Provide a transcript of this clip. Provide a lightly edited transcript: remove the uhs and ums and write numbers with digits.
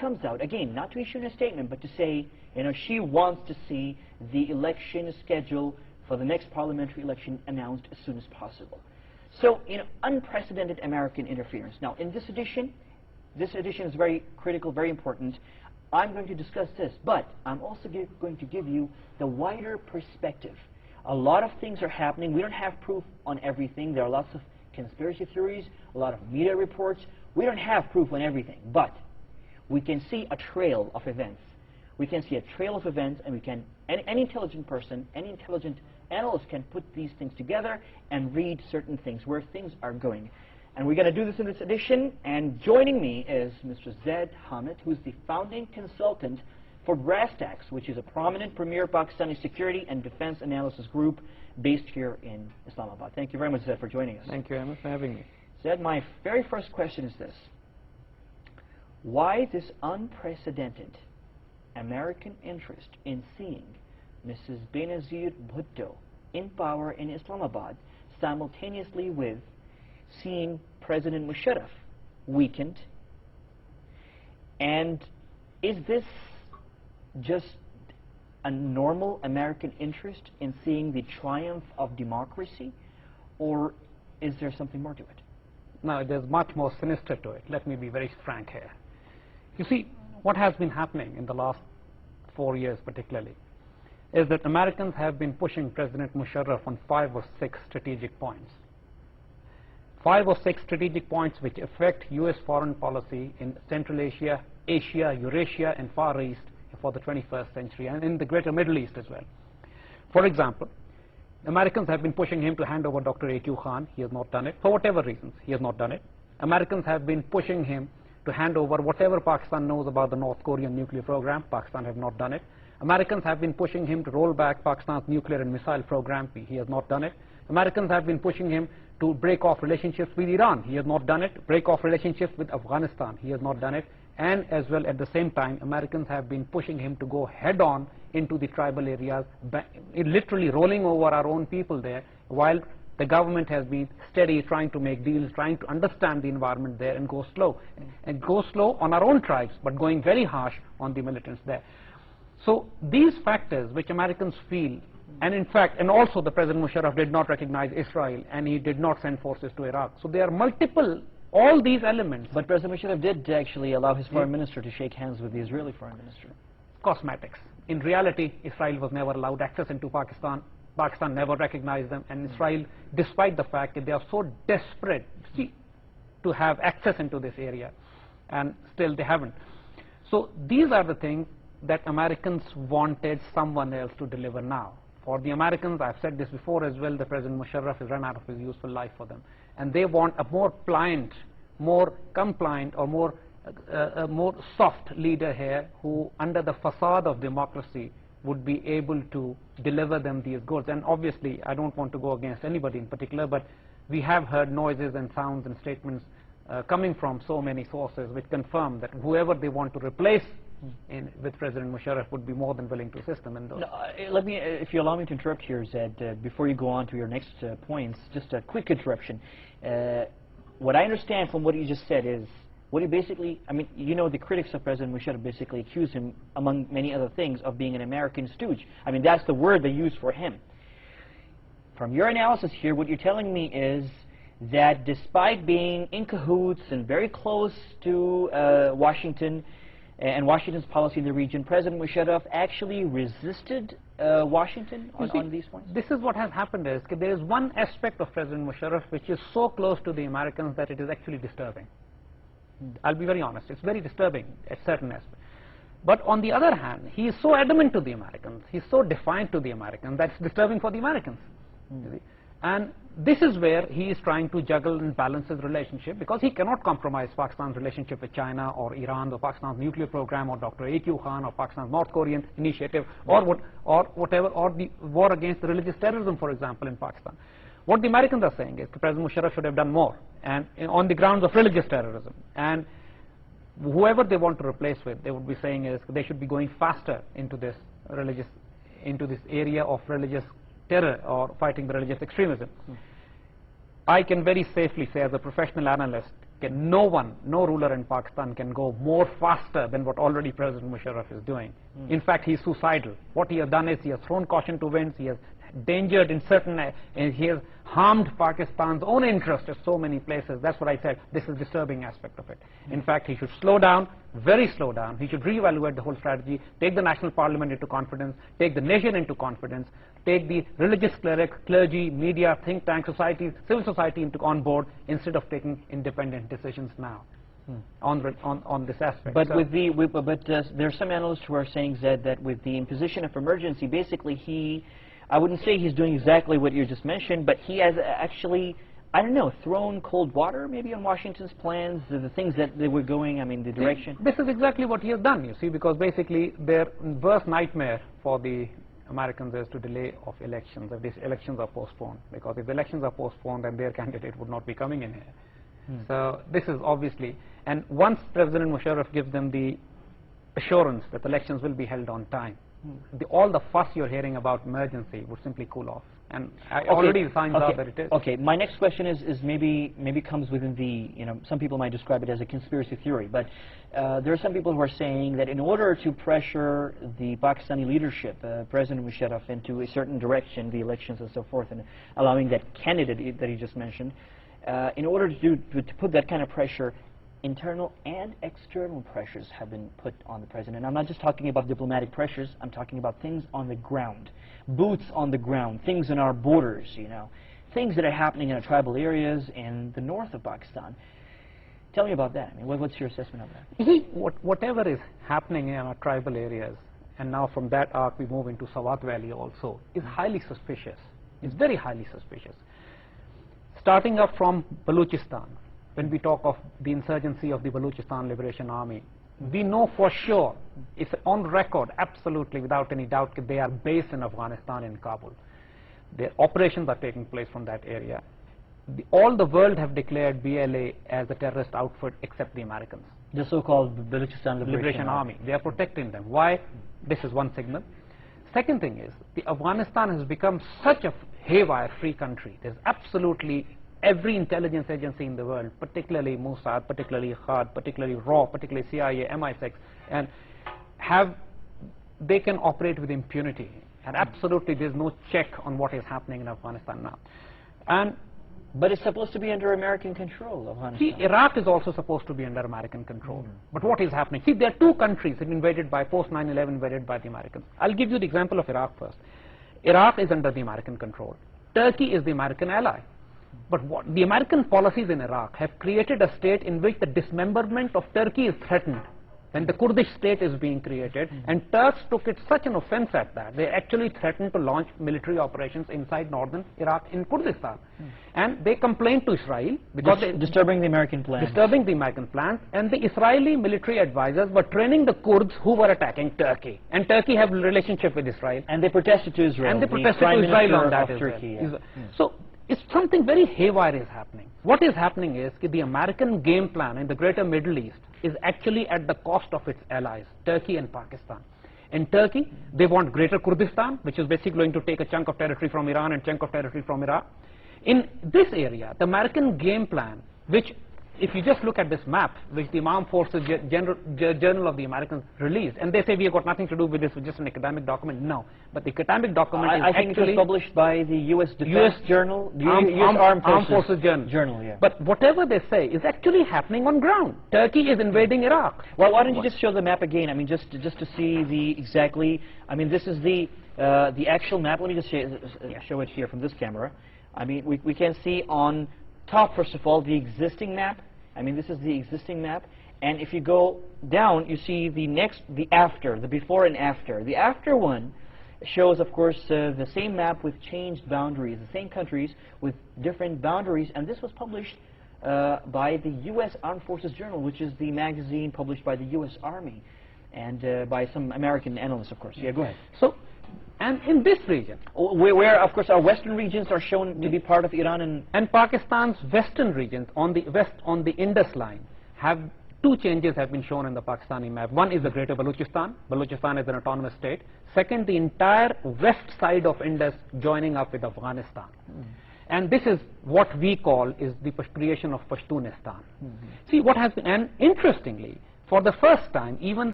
comes out, again, not to issue a statement, but to say, you know, she wants to see the election schedule for the next parliamentary election announced as soon as possible. So, you know, unprecedented American interference. Now, in this edition is very critical, very important. I'm going to discuss this, but I'm also going to give you the wider perspective. A lot of things are happening. We don't have proof on everything. There are lots of conspiracy theories, a lot of media reports. We don't have proof on everything, but we can see a trail of events. We can see a trail of events, and we can, any intelligent person, any intelligent analyst can put these things together and read certain things, where things are going. And we're going to do this in this edition, and joining me is Mr. Zaid Hamid, who's the founding consultant for Brass Tacks, which is a prominent premier Pakistani security and defense analysis group based here in Islamabad. Thank you very much, Zaid, for joining us. Thank you, Ahmed, for having me. Zaid, my very first question is this. Why this unprecedented American interest in seeing Mrs. Benazir Bhutto in power in Islamabad simultaneously with seeing President Musharraff weakened? And is this just a normal American interest in seeing the triumph of democracy, or is there something more to it? No, there's much more sinister to it. Let me be very frank here. You see, what has been happening in the last 4 years particularly is that Americans have been pushing President Musharraff on 5 or 6 strategic points. 5 or 6 strategic points which affect US foreign policy in Central Asia, Asia, Eurasia, and Far East for the 21st century, and in the greater Middle East as well. For example, Americans have been pushing him to hand over Dr. A.Q. Khan. He has not done it. For whatever reasons, he has not done it. Americans have been pushing him to hand over whatever Pakistan knows about the North Korean nuclear program. Pakistan have not done it. Americans have been pushing him to roll back Pakistan's nuclear and missile program. He has not done it. Americans have been pushing him to break off relationships with Iran. He has not done it. Break off relationships with Afghanistan. He has not done it. And as well, at the same time, Americans have been pushing him to go head-on into the tribal areas, literally rolling over our own people there, while the government has been steady, trying to make deals, trying to understand the environment there and go slow. And go slow on our own tribes, but going very harsh on the militants there. So these factors which Americans feel, and in fact, and also the President Musharraff did not recognize Israel, and he did not send forces to Iraq. So there are multiple, all these elements. But President Musharraff did actually allow his foreign minister to shake hands with the Israeli foreign minister. Cosmetics. In reality, Israel was never allowed access into Pakistan. Pakistan never recognized them, and Israel, despite the fact that they are so desperate to have access into this area, and still they haven't. So these are the things that Americans wanted someone else to deliver now. For the Americans, I've said this before as well, the President Musharraff has run out of his useful life for them. And they want a more pliant, more compliant, or more soft leader here who, under the facade of democracy, would be able to deliver them these goals. And obviously, I don't want to go against anybody in particular, but we have heard noises and sounds and statements coming from so many sources which confirm that whoever they want to replace with President Musharraff would be more than willing to assist them in those. No, let me, if you allow me to interrupt here, Zaid, before you go on to your next points, just a quick interruption. What I understand from what you just said is, what he basically, I mean, you know, the critics of President Musharraff basically accuse him, among many other things, of being an American stooge. I mean, that's the word they use for him. From your analysis here, what you're telling me is that despite being in cahoots and very close to Washington and Washington's policy in the region, President Musharraff actually resisted Washington on these points? This is what has happened is there is one aspect of President Musharraff which is so close to the Americans that it is actually disturbing. I'll be very honest, it's very disturbing at certain aspects. But on the other hand, he is so adamant to the Americans, he's so defiant to the Americans, that's disturbing for the Americans. And this is where he is trying to juggle and balance his relationship, because he cannot compromise Pakistan's relationship with China or Iran or Pakistan's nuclear program or Dr. A.Q. Khan or Pakistan's North Korean initiative or whatever, or the war against religious terrorism, for example, in Pakistan. What the Americans are saying is that President Musharraff should have done more, and on the grounds of religious terrorism. And whoever they want to replace with, they would be saying is they should be going faster into this area of religious terror or fighting the religious extremism. I can very safely say, as a professional analyst, Okay, no ruler in Pakistan can go more faster than what already President Musharraff is doing. In fact, he's suicidal. What he has done is he has thrown caution to winds, he has endangered in certain, he has harmed Pakistan's own interest in so many places. That's what I said, this is a disturbing aspect of it. In fact, he should slow down, very slow down. He should reevaluate the whole strategy, take the national parliament into confidence, take the nation into confidence, take the religious clergy, media, think tank, society, civil society on board instead of taking independent decisions now on this aspect. But there are some analysts who are saying, Zaid, that with the imposition of emergency, basically I wouldn't say he's doing exactly what you just mentioned, but he has actually, I don't know, thrown cold water maybe on Washington's plans, the things that they were going, I mean, the direction. This is exactly what he has done, you see, because basically their worst nightmare for the Americans is to delay of elections, if these elections are postponed, because if the elections are postponed, then their candidate would not be coming in here. So this is obviously, and once President Musharraff gives them the assurance that elections will be held on time, all the fuss you're hearing about emergency would simply cool off. And already the signs are that it is. Okay, my next question is maybe comes within the, some people might describe it as a conspiracy theory, but there are some people who are saying that in order to pressure the Pakistani leadership, President Musharraff, into a certain direction, the elections and so forth, and allowing that candidate that he just mentioned, in order to put that kind of pressure, internal and external pressures have been put on the president. I'm not just talking about diplomatic pressures, I'm talking about things on the ground, boots on the ground, things in our borders, things that are happening in our tribal areas in the north of Pakistan. Tell me about that. I mean, what's your assessment of that? You see, whatever is happening in our tribal areas, and now from that arc we move into Swat Valley also, is highly suspicious. It's very highly suspicious. Starting up from Balochistan, when we talk of the insurgency of the Balochistan Liberation Army, we know for sure, it's on record, absolutely without any doubt, that they are based in Afghanistan, in Kabul. Their operations are taking place from that area. All the world have declared BLA as a terrorist outfit except the Americans. The so-called Balochistan Liberation Army. They are protecting them. Why? This is one signal. Second thing is, Afghanistan has become such a haywire free country. There's absolutely every intelligence agency in the world, particularly Mossad, particularly Khat, particularly RAW, particularly CIA, MI6, and they can operate with impunity. And absolutely there's no check on what is happening in Afghanistan now. But it's supposed to be under American control, Afghanistan. See, Iraq is also supposed to be under American control. But what is happening? See, there are two countries that invaded by, post 9/11 invaded by the Americans. I'll give you the example of Iraq first. Iraq is under the American control. Turkey is the American ally. But what the American policies in Iraq have created a state in which the dismemberment of Turkey is threatened when the Kurdish state is being created, and Turks took it such an offense at that. They actually threatened to launch military operations inside northern Iraq in Kurdistan. And they complained to Israel because disturbing the American plans. Disturbing the American plans, and the Israeli military advisors were training the Kurds who were attacking Turkey. And Turkey have a relationship with Israel. And they protested to Israel. And they protested to Israel on that as Turkey, well. So it's something very haywire is happening. What is happening is that the American game plan in the greater Middle East is actually at the cost of its allies, Turkey and Pakistan. In Turkey, they want greater Kurdistan, which is basically going to take a chunk of territory from Iran and chunk of territory from Iraq. In this area, the American game plan, which if you just look at this map, which the Armed Forces Journal of the Americans released, and they say we have got nothing to do with this, it's just an academic document. No, but the academic document is I think actually it was published by the U.S. Defense Journal, the Armed Forces Journal. Yeah. But whatever they say is actually happening on ground. Turkey is invading Iraq. Well, why don't you just show the map again? I mean, just to see the exactly. I mean, this is the actual map. Let me just show it here from this camera. I mean, we can see on top, first of all, the existing map. I mean, this is the existing map. And if you go down, you see the after, the before and after. The after one shows, of course, the same map with changed boundaries, the same countries with different boundaries. And this was published by the U.S. Armed Forces Journal, which is the magazine published by the U.S. Army and by some American analysts, of course. Yeah, go ahead. So, and in this region, where of course our western regions are shown to be part of Iran and Pakistan's western regions on the Indus line, two changes have been shown in the Pakistani map. One is the greater Balochistan. Balochistan is an autonomous state. Second, the entire west side of Indus joining up with Afghanistan. And this is what we call is the creation of Pashtunistan. See what has been, and interestingly, for the first time, even